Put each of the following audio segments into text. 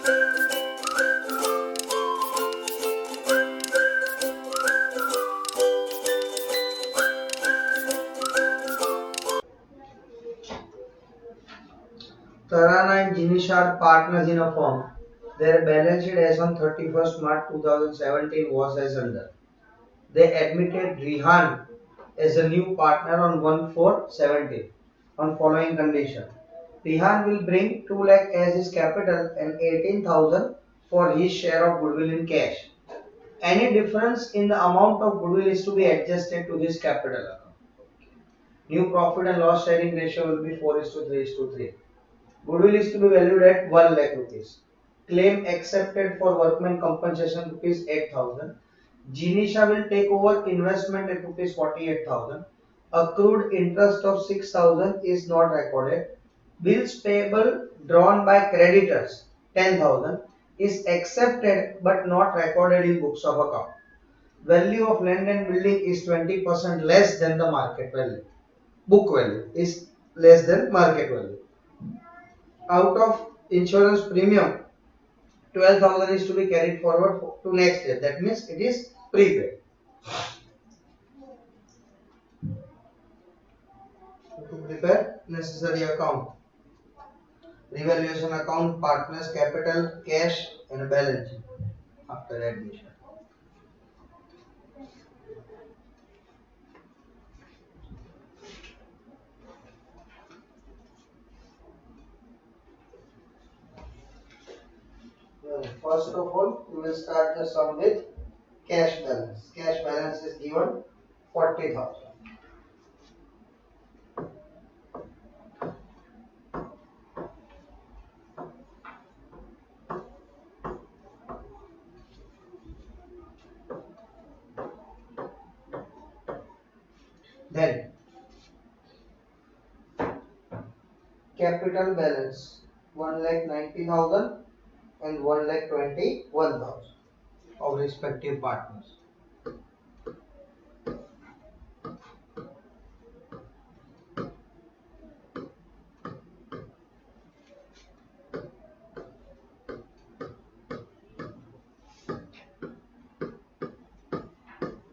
Tarana and Jinish are partners in a firm. Their balance sheet as on 31st March 2017 was as under. They admitted Rihan as a new partner on 1/4/17 on following condition. Rihan will bring 2 lakh as his capital and 18,000 for his share of goodwill in cash. Any difference in the amount of goodwill is to be adjusted to his capital account. New profit and loss sharing ratio will be 4:3:3. Goodwill is to be valued at 1 lakh rupees. Claim accepted for workman compensation rupees 8,000. Jinisha will take over investment at rupees 48,000. Accrued interest of 6,000 is not recorded. Bills payable drawn by creditors 10,000 is accepted but not recorded in books of account. Value of land and building is 20% less than the market value. Book value is less than market value. Out of insurance premium, 12,000 is to be carried forward to next year. That means it is prepaid. To prepare necessary account, revaluation account, partners capital, cash and a balance sheet after admission. First of all, we will start the sum with cash balance. Cash balance is given 40,000. Then capital balance 1,90,000 and 1,21,000 of respective partners.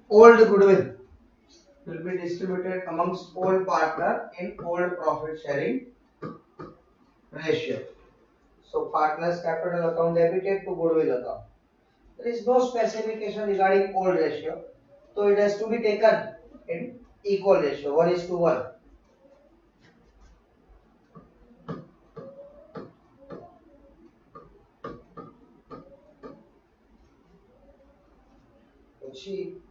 Old goodwill will be distributed amongst all partner in old profit sharing ratio. So partners capital account debited to goodwill account. There is no specification regarding old ratio, so it has to be taken in equal ratio 1:1. પછી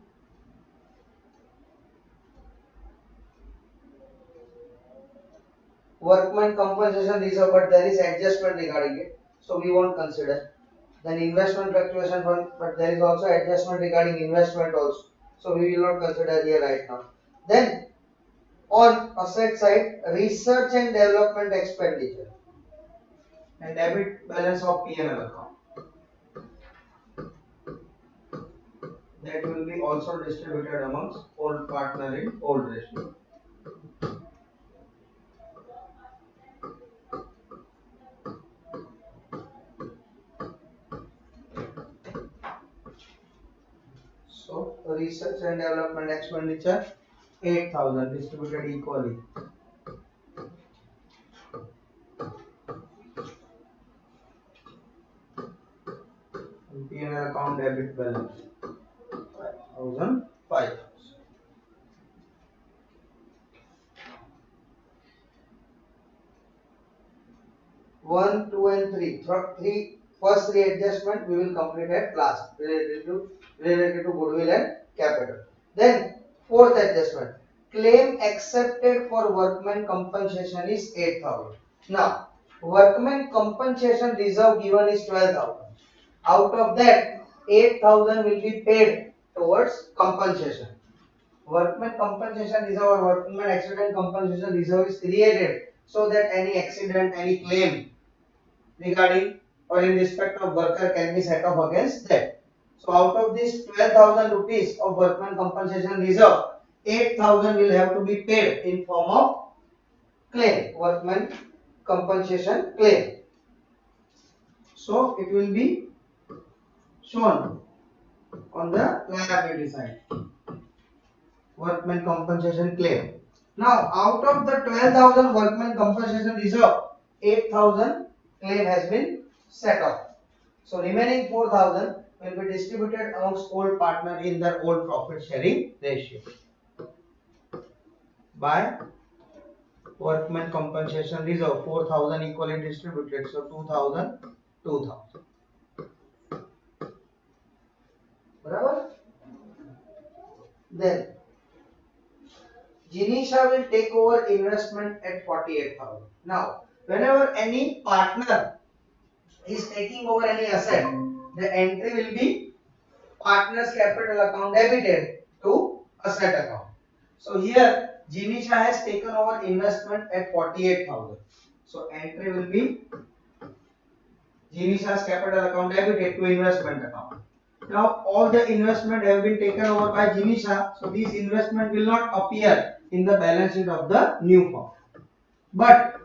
workman compensation reserve, but there is adjustment regarding it, so we won't consider. Then investment fluctuation fund, but there is also adjustment regarding investment also, so we will not consider here right now. Then on asset side, research and development expenditure and debit balance of P&L account, that will be also distributed amongst all partner in old ratio. So research and development expenditure 8,000 distributed equally. P&L account debit balance 5,000, 5,000. 1, 2 and 3. First three adjustment we will complete at last related to goodwill and capital. Then fourth adjustment, claim accepted for workman compensation is 8,000. Now workman compensation reserve given is 12,000. Out of that 8,000 will be paid towards compensation. Workman compensation reserve or workman accident compensation reserve is created so that any accident, any claim regarding or in respect of worker can be set off against that. So out of this 12,000 rupees of workman compensation reserve, 8,000 will have to be paid in form of claim, workman compensation claim. So it will be shown on the liability side. Workman compensation claim. Now out of the 12,000 workman compensation reserve, 8,000 claim has been set off. So remaining 4,000 will be distributed amongst old partner in their old profit sharing ratio by workman compensation reserve. 4,000 equally distributed, so 2,000, 2,000. Barabar? Then Jinisha will take over investment at 48,000. Now, whenever any partner is taking over any asset, the entry will be partner's capital account debited to asset account. So here Jinisha has taken over investment at 48,000. So entry will be Jinisha's capital account debited to investment account. Now all the investment have been taken over by Jinisha, so these investment will not appear in the balance sheet of the new firm. But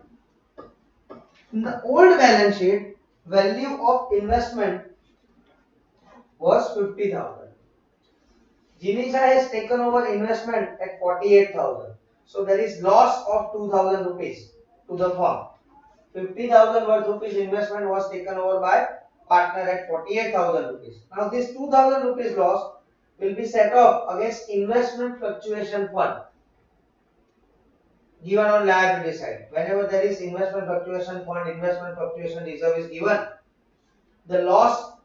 in the old balance sheet, value of investment was 50,000. Jinisha has taken over investment at 48,000. So there is loss of 2,000 rupees to the firm. 50,000 worth rupees investment was taken over by partner at 48,000 rupees. Now this 2,000 rupees loss will be set off against investment fluctuation fund given on liability side. Whenever there is investment fluctuation fund, investment fluctuation reserve is given, the loss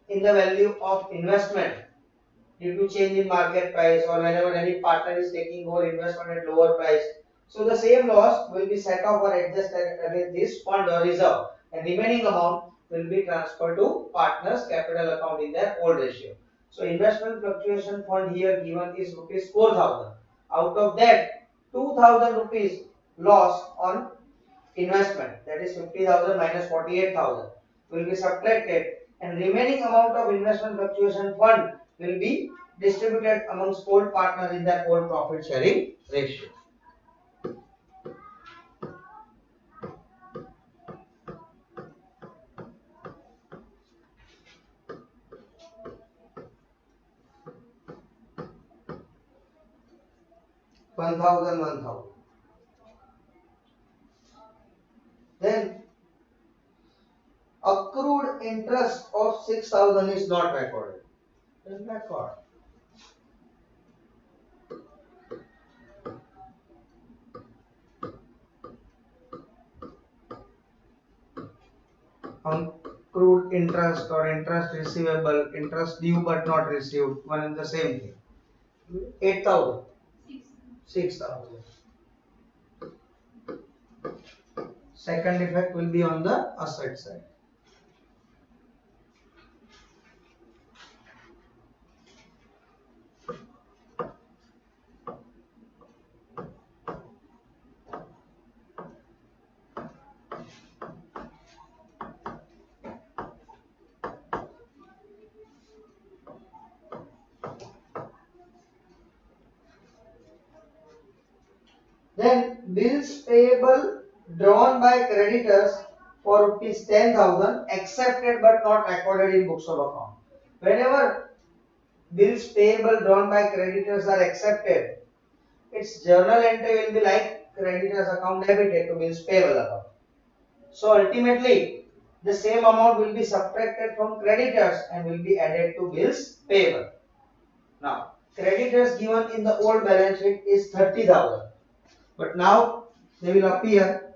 in the value of investment due to change in market price or whenever any partner is taking over investment at lower price. So the same loss will be set off or adjusted against this fund or reserve, and remaining amount will be transferred to partners capital account in their old ratio. So investment fluctuation fund here given is rupees 4,000. Out of that 2,000 rupees loss on investment, that is 50,000 minus 48,000 will be subtracted, and remaining amount of investment fluctuation fund will be distributed amongst old partners in their old profit sharing ratio. One thousand. Then accrued interest of 6,000 is not recorded. Is record. Accrued interest or interest receivable, interest due but not received, one and the same thing. 8,000. 6,000. Second effect will be on the asset side. Then bills payable drawn by creditors for rupees 10,000 accepted but not recorded in books of account. Whenever bills payable drawn by creditors are accepted, its journal entry will be like creditors account debited to bills payable account. So ultimately the same amount will be subtracted from creditors and will be added to bills payable. Now creditors given in the old balance sheet is 30,000. But now they will appear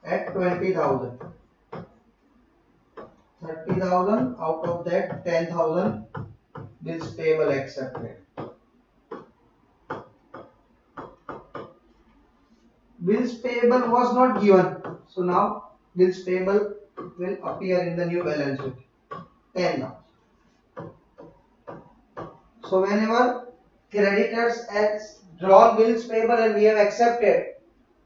at 20,000. 30,000, out of that 10,000 bills payable accepted. Bills payable was not given, so now bills payable will appear in the new balance sheet. 10,000. So whenever creditors has drawn bills payable and we have accepted,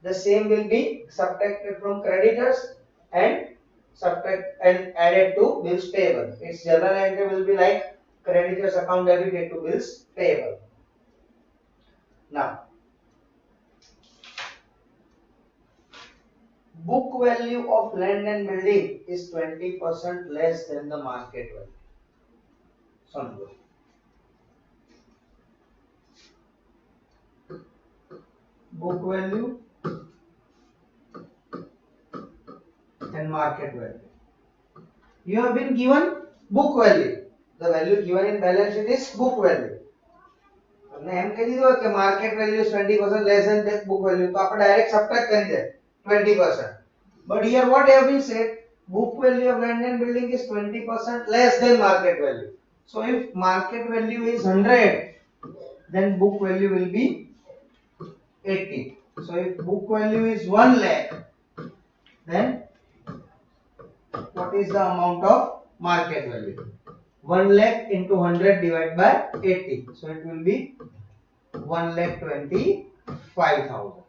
the same will be subtracted from creditors and added to bills payable. Its journal entry will be like creditors account debited to bills payable. Now book value of land and building is 20% less than the market value. समझो book value and market value. You have been given book value. The value given in balance sheet is book value. हमने एम कह दिया कि market value is 20% less than that book value, तो आप direct subtract कर दे 20%. But here what have been said, book value of land and building is 20% less than market value. So if market value is 100, then book value will be 80. So if book value is 1 lakh, then what is the amount of market value? 1 lakh into 100 divided by 80. So it will be 1,25,000.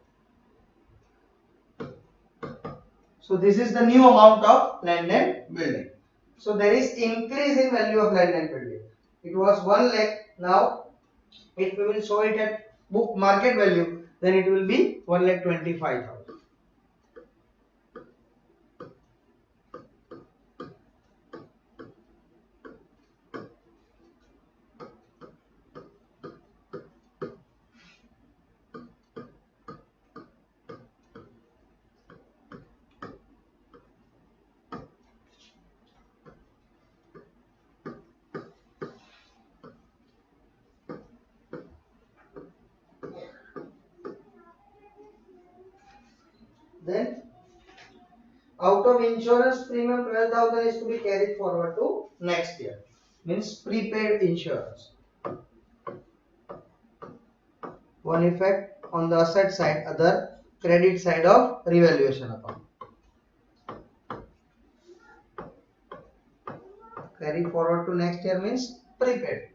So this is the new amount of land and building. So there is increase in value of land and building. It was 1 lakh. Now if we will show it at book market value, then it will be 1,25,000. Then out of insurance premium 12,000 is to be carried forward to next year, means prepaid insurance. One effect on the asset side, other credit side of revaluation account. Carry forward to next year means prepaid.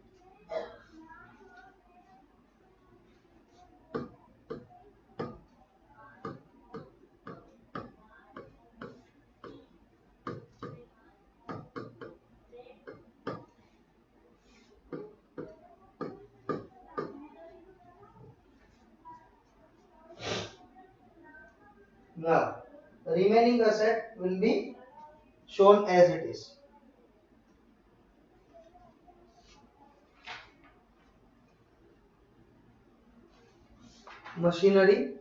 Now, the remaining asset will be shown as it is. Machinery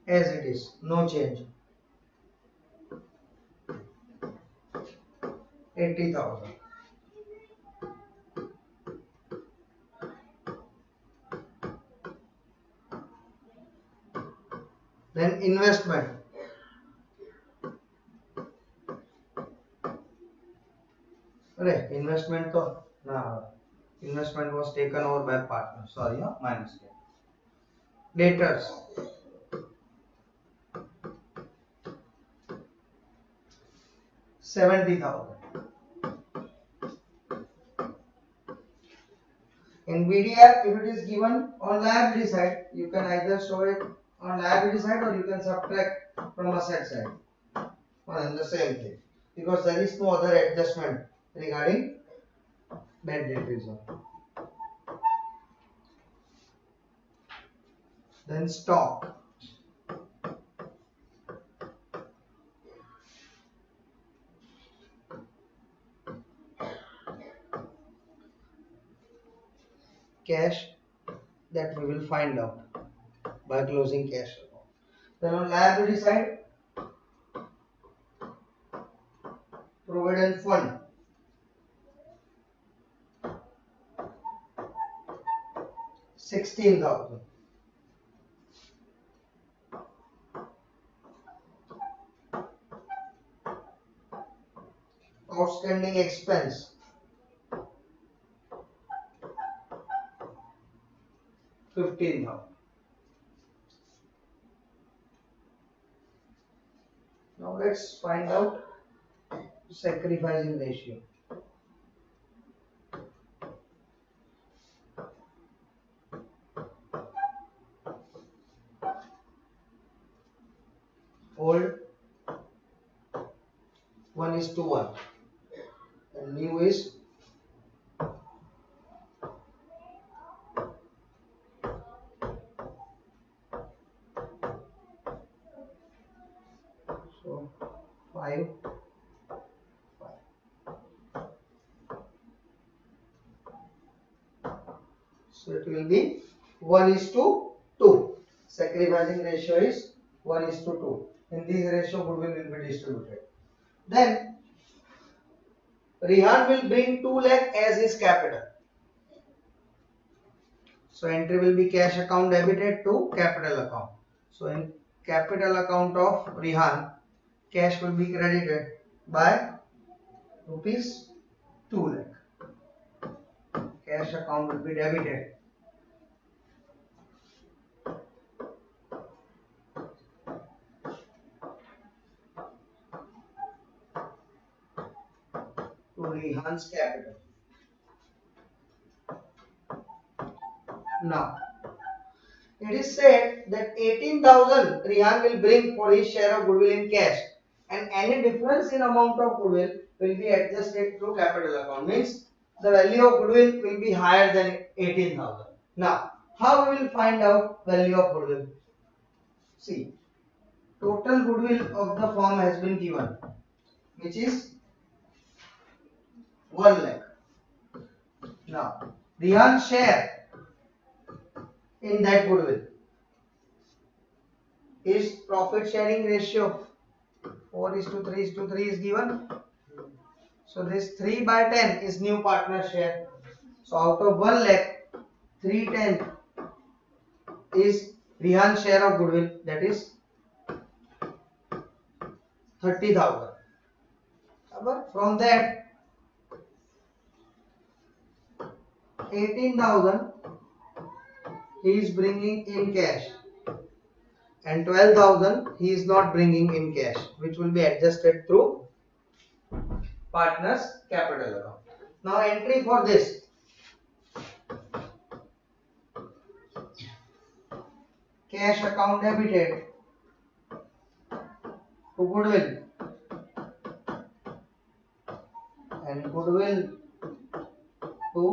as it is, no change. 80,000. Then investment. अरे investment तो ना, investment was taken over by partner. Sorry, my mistake. Debtors. 70,000. In BDR, if it is given on liability side, you can either show it on liability side or you can subtract from asset side. Well, the same thing, because there is no other adjustment regarding bad debt reserve. Then stock. Cash that we will find out by closing cash account. Then on liability side, provident fund. $16,000. Outstanding expense. 15,000. Now let's find out sacrificing ratio. Old 1:1 and new is 1:1. 5. So it will be 1:2. Sacrificing ratio is 1:2. In this ratio, goodwill will be distributed. Then Rihan will bring 2 lakh as his capital. So entry will be cash account debited to capital account. So in capital account of Rihan, cash will be credited by rupees 2 lakh. Cash account will be debited. To Rihan's capital. Now, it is said that 18,000 Rihan will bring for his share of goodwill in cash, and any difference in amount of goodwill will be adjusted through capital account. Means the value of goodwill will be higher than 18,000. Now, how we will find out value of goodwill? See, total goodwill of the firm has been given, which is 1 lakh. Now, Rihan's share in that goodwill is profit sharing ratio 4:3:3 is given. So this 3/10 is new partner share. So out of 1 lakh, 3/10 is Rihan's share of goodwill, that is 30,000. From that 18,000 he is bringing in cash, and 12,000 he is not bringing in cash, which will be adjusted through partner's capital account. Now entry for this. Cash account debited to goodwill, and goodwill to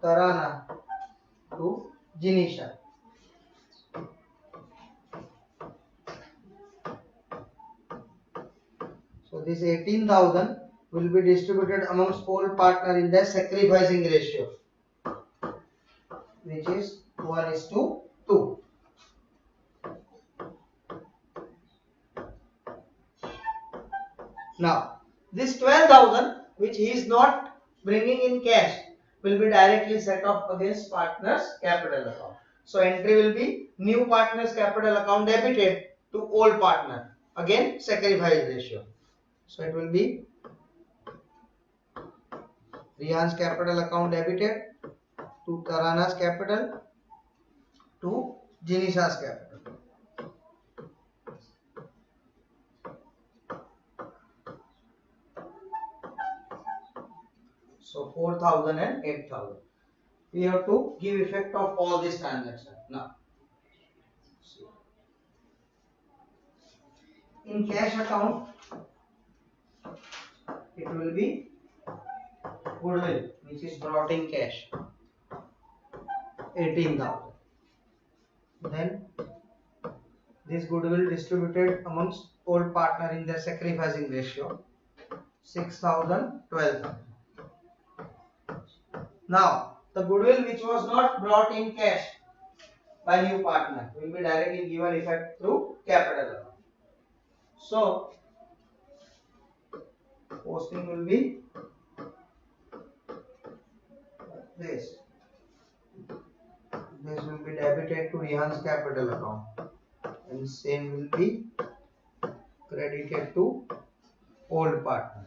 Tarana to Jinisha. So this 18,000 will be distributed amongst all partners in the sacrificing ratio, which is 1:2. Now, this 12,000 which he is not bringing in cash will be directly set off against partners capital account. So entry will be new partners capital account debited to old partner. Again sacrifice ratio. So it will be Rihan's capital account debited to Tarana's capital to Jinisha's capital. So 4,000 and 8,000. We have to give effect of all these transactions. Now, in cash account, it will be goodwill, which is brought in cash, 18,000. Then this goodwill distributed amongst all partner in the sacrificing ratio, 6,000, 12,000. Now, the goodwill which was not brought in cash by new partner will be directly given effect through capital account. So, posting will be this. This will be debited to Rihan's capital account, and same will be credited to old partner.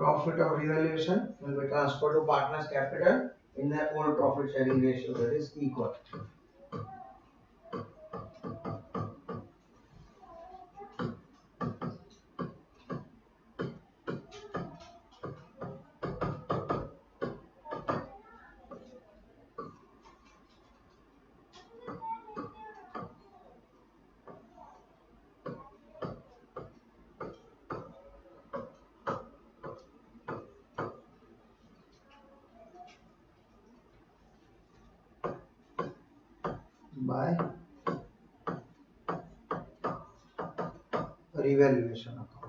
profit of revaluation will be transferred to partners' capital in the old profit sharing ratio, that is equal. By revaluation account.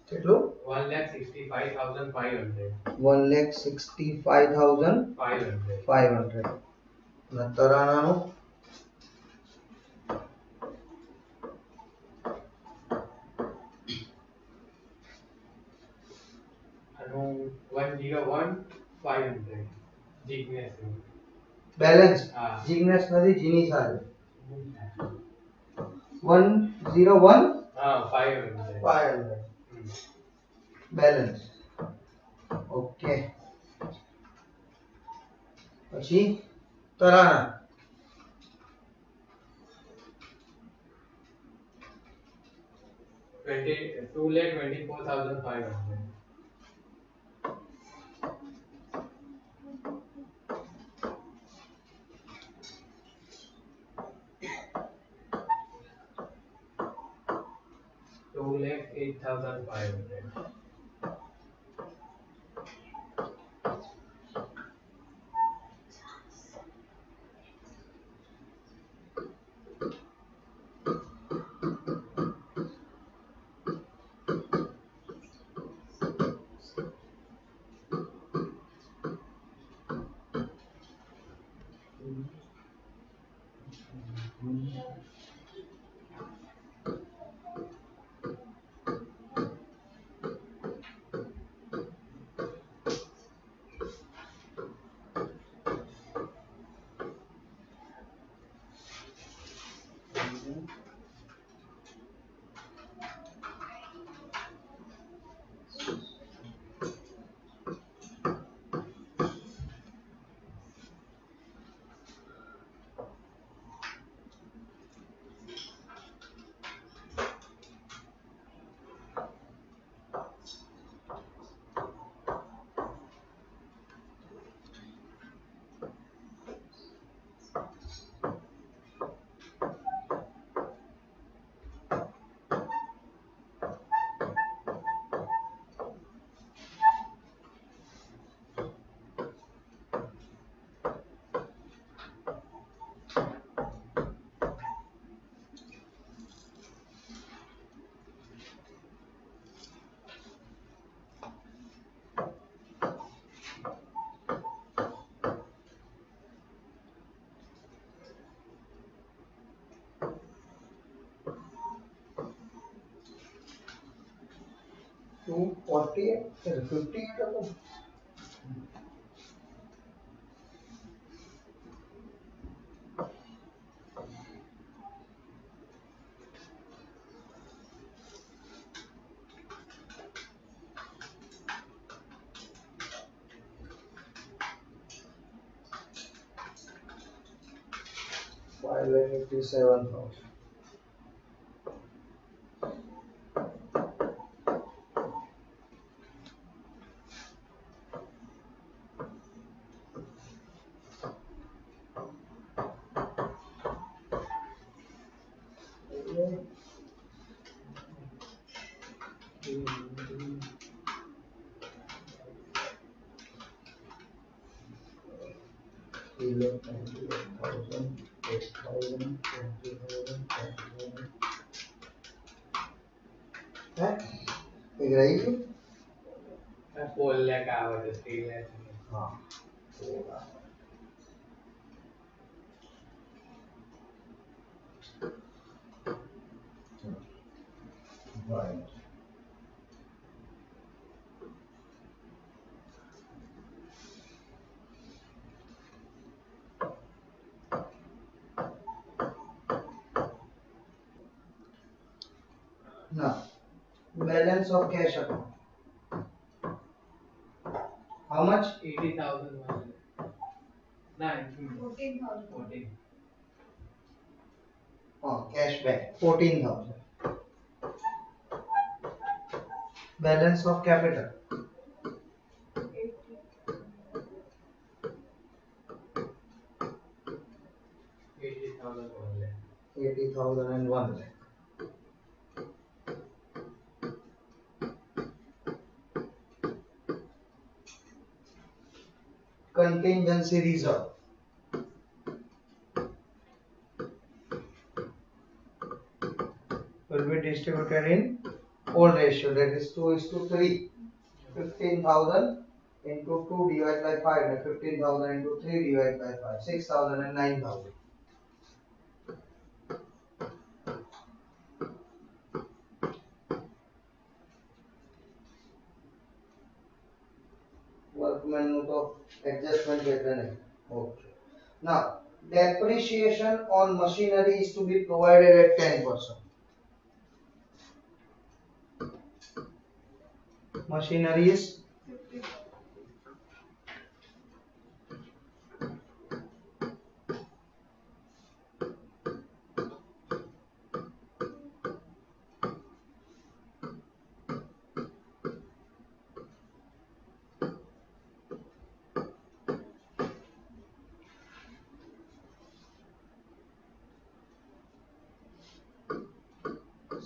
કેટલું 1,65,500 તરાણાનું 101,500 જીગ્નેસ balance જીગ્નેસ નથી જીની સાથે 101 500 balance okay પછી તરાણા 2,24,500 2,08,500 248 58 હતો 5,87,000 5,87,000 8,000, 8,000, 20,000, 10,000. है एक रहेगी मैं 4 लाख आवाज 3 लाख हाँ होगा right. Now, balance of cash account. How much? 80,000 14,000. Oh, cash back 14,000. Balance of capital. 80,001 lakh. Contingency reserve. Will be distributed in old ratio, that is 2:3. 15,000 into 2 divided by 5, and 15,000 into 3 divided by 5, 6,000 and 9,000. Workman note of adjustment pattern. Okay. Now, depreciation on machinery is to be provided at 10%. Machinery is 50.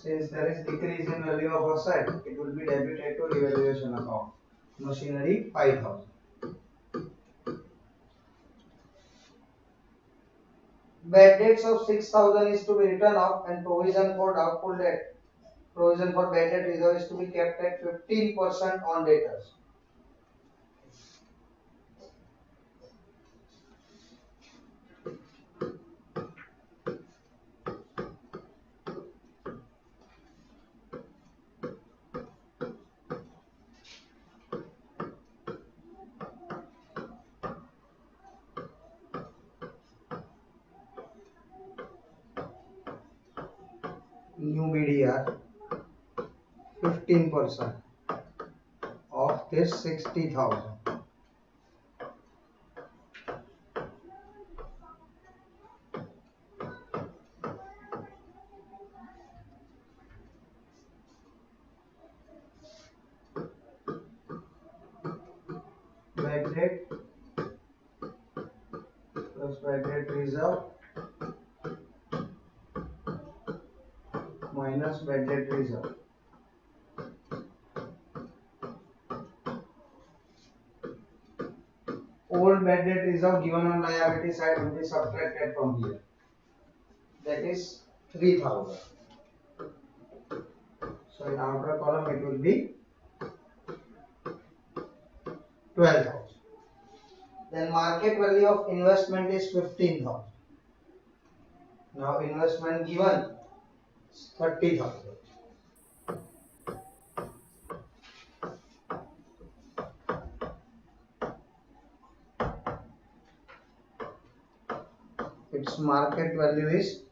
Since there is decrease in value of asset, it will be debited to revaluation account. Machinery 5,000. Bad debts of 6,000 is to be written off, and provision for doubtful debt, provision for bad debt reserve is to be kept at 15% on debtors. New BDR 15% of this 60,000. Bad debt plus bad debt reserve minus bad debt reserve. Old bad debt reserve given on liability side will be subtracted from here. That is 3,000. So in outer column it will be 12,000. Then market value of investment is 15,000. Now investment given is 30,000. Its market value is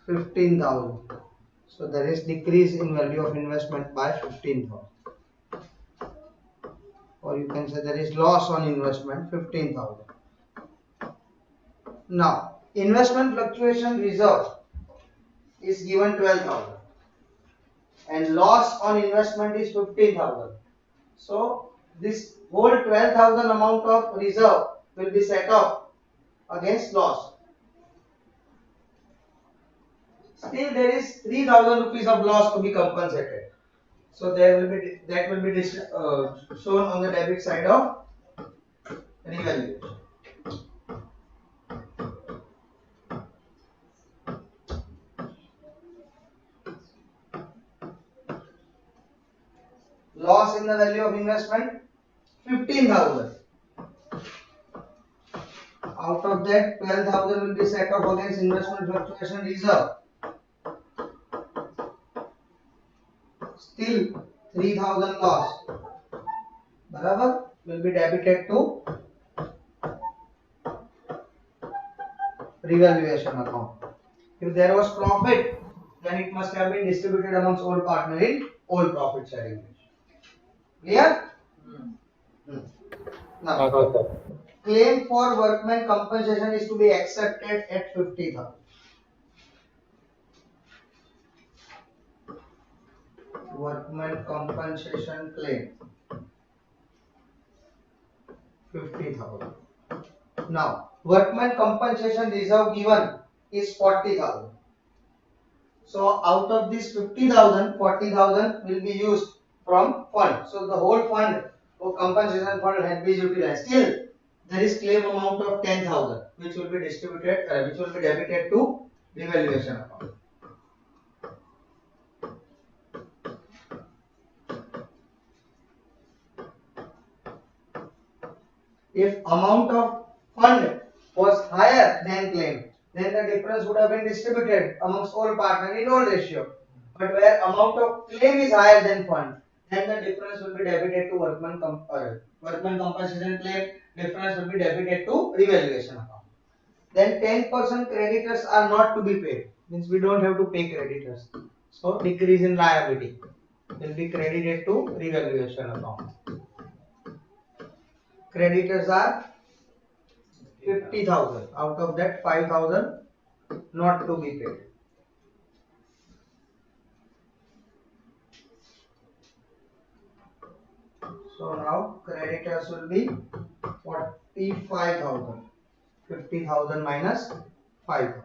15,000. So there is decrease in value of investment by 15,000. Or you can say there is loss on investment 15,000. Now investment fluctuation reserve is given 12,000 and loss on investment is 15,000. So this whole 12,000 amount of reserve will be set up against loss. Still there is 3,000 rupees of loss to be compensated. So there will be shown on the debit side of revaluation. Loss in the value of investment 15,000. Out of that, 12,000 will be set off against investment fluctuation reserve. Still 3,000 loss. Barabar will be debited to revaluation account. If there was profit, then it must have been distributed amongst all partners in all profit sharing. Clear? Now, Okay. claim for workman compensation is to be accepted at 50,000. Workman compensation claim 50,000. Now, workman compensation reserve given is 40,000. So, out of this 50,000, 40,000 will be used from fund. So, the whole fund or compensation fund has been utilized. Still, there is claim amount of 10,000 which will be distributed, which will be debited to revaluation account. If amount of fund was higher than claim, then the difference would have been distributed amongst all partners in all ratio. But where amount of claim is higher than fund, then the difference will be debited to workman compensation claim. Difference will be debited to revaluation account. Then 10% creditors are not to be paid. Means we don't have to pay creditors. So decrease in liability will be credited to revaluation account. Creditors are 50,000. Out of that 5,000 not to be paid. So now creditors will be 45,000. 50,000 minus 5,000.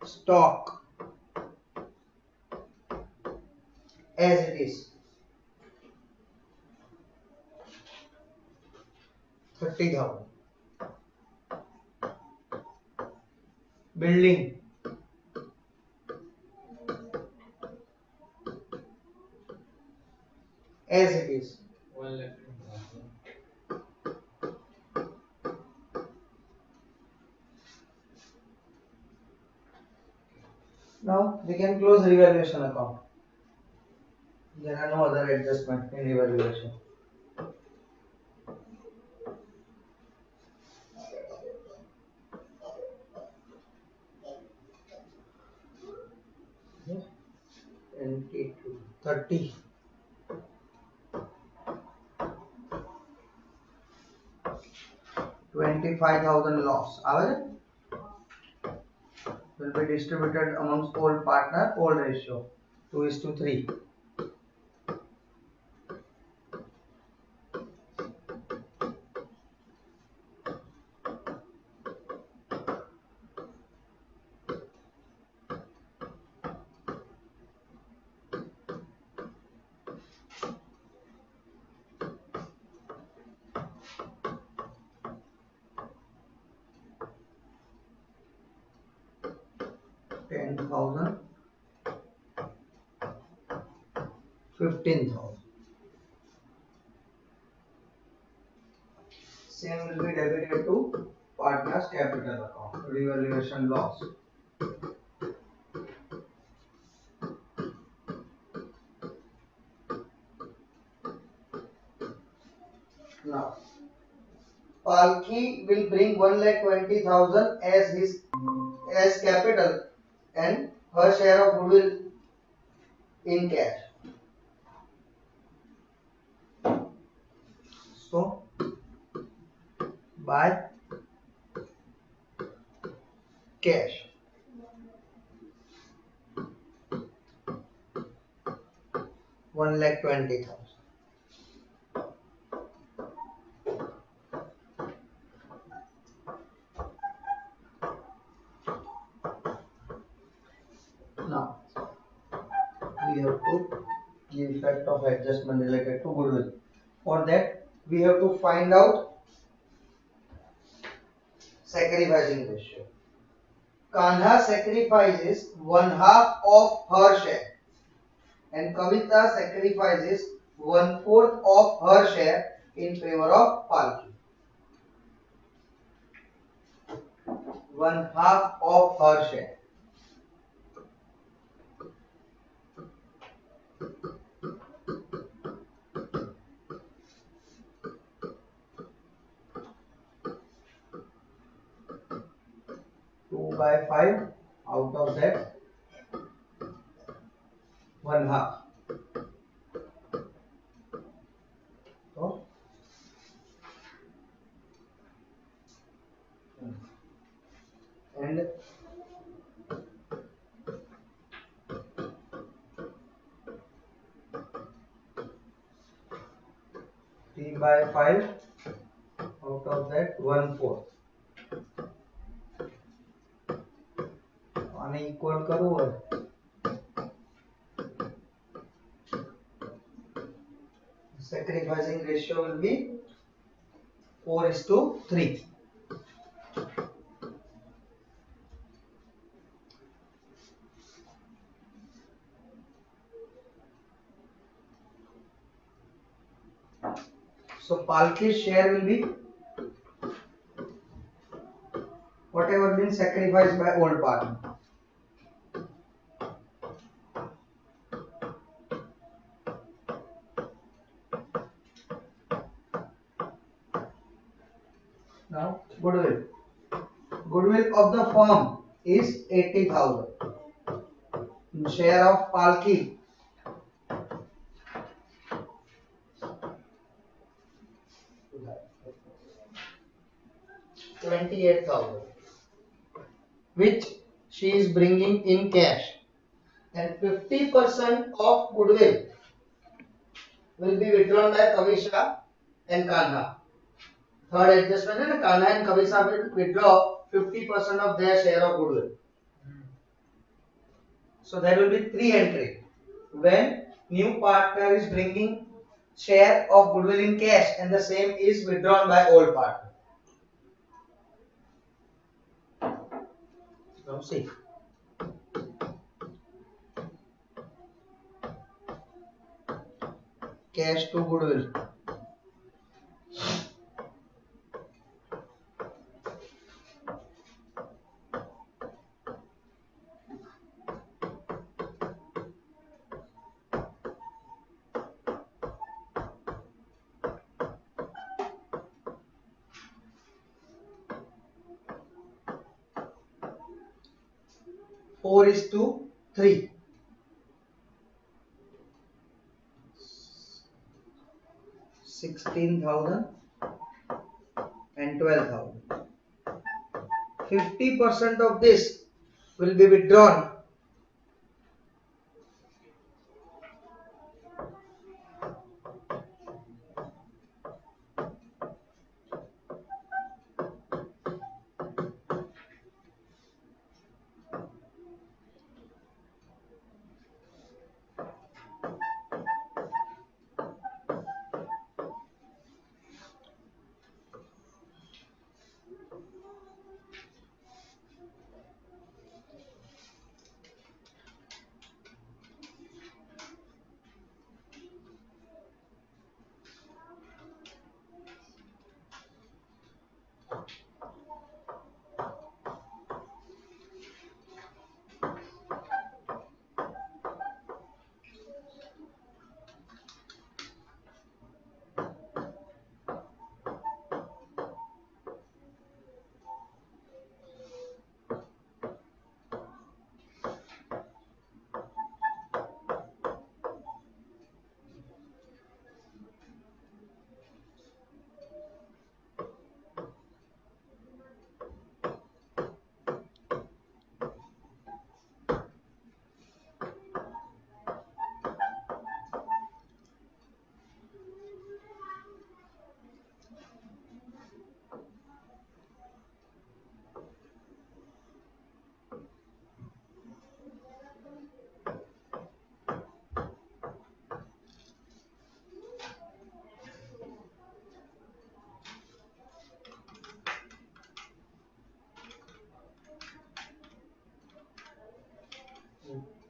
Stock as it is 30,000. Building as it is 1 lakh. Now we can close revaluation account. There are no other adjustment in revaluation. Yes. 22, 30. 25,000 loss. Our will be distributed amongst all partner, all ratio 2:3. Ten thousand, 15,000. Same will be debited to partner's capital account. Revaluation loss. Now, Palki will bring 1,20,000 as capital and her share of goodwill in cash. So, by cash. 1,20,000. to give effect of adjustment related to goodwill. For that, we have to find out sacrificing ratio. Kanha sacrifices one half of her share, and Kavita sacrifices one fourth of her share in favor of Palki. One half of her share. Two by five. Out of that, one half. So, and 3 by 5, out of that 1/4. આને equal કરવું હોય sacrificing ratio will be 4:3. So Palki's share will be whatever been sacrificed by old partner. Now goodwill. Goodwill of the firm is 80,000. Share of Palki 28,000, which she is bringing in cash, and 50% of goodwill will be withdrawn by Kavisha and Kanha. Third adjustment is Kanha and Kavisha will withdraw 50% of their share of goodwill. So there will be 3 entries when new partner is bringing share of goodwill in cash and the same is withdrawn by old partner. Now see. Cash to goodwill. Four is to 3. 16,000 and 12,000. 50% of this will be withdrawn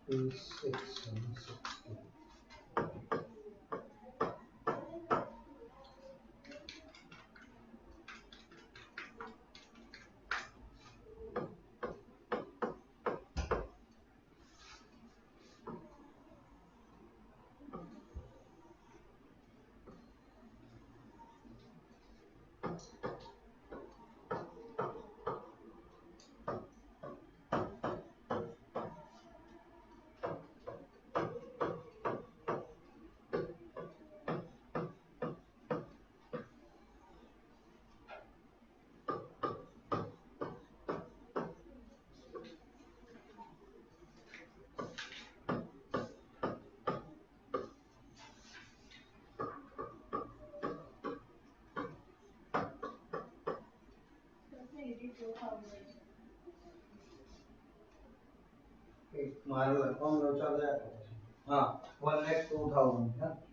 56 and 60. एक मार लगा हम लोग चल रहा है हाँ 1,02,000 हाँ